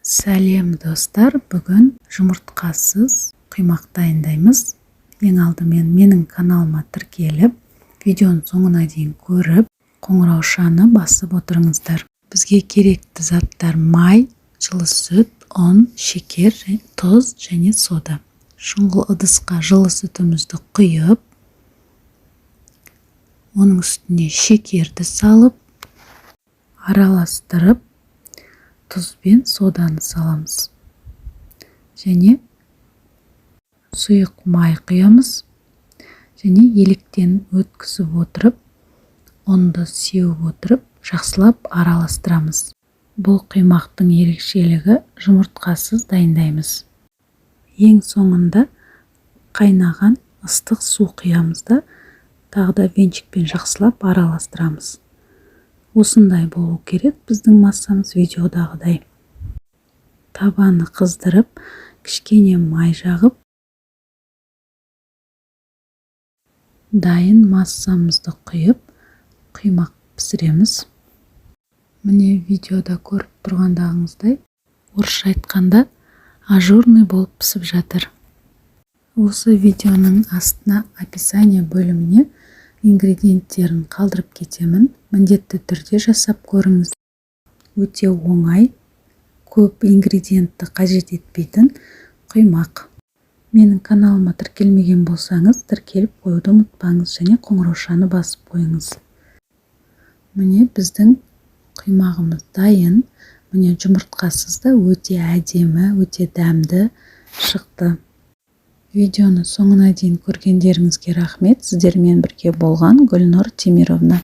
Сәлем достар, бүгін жұмыртқасыз құймақ дайындаймыз. Ең алдымен менің каналыма тіркеліп, видеоның соңына дейін көріп, қоңыраушаны басып отырыңыздар. Бізге керекті заттар май, жылы сүт, ұн, шекер, тұз және сода. Шұңғыл ыдысқа жылы сүтімізді құйып, оның үстіне шекерді салып, араластырып, тұз бен соданы саламыз. Және сұйық май құямыз. Және електен өткізіп отырып, ұнды сеуіп отырып, жақсылап араластырамыз. Бұл құймақтың ерекшелігі жұмыртқасыз дайындаймыз. Ең соңында қайнаған ыстық су құямыз да, тағы да венчикпен жақсылап араластырамыз. Осындай болу керек біздің массамыз видеодағыдай. Табаны қыздырып, кішкене май жағып, дайын массамызды құйып, құймақ пісіреміз. Міне видеода көріп тұрғандағыңыздай, орысша айтқанда ажурный болып пісіп жатыр. Осы видеоның астына описание бөліміне ингредиенттерін қалдырып кетемін. Міндетті түрде жасап көріңіз. Өте оңай, көп ингредиентті қажет етпейтін құймақ. Менің каналыма тіркелмеген болсаңыз, тіркеліп қоюды ұмытпаңыз және қоңыраушаны басып қойыңыз. Міне біздің құймағымыз дайын. Міне жұмыртқасыз да өте әдемі, өте дәмді шықты. Видеоны соңына дейін көргендеріңізге рахмет. Сіздермен бірге болған Гүлнұр Темировна.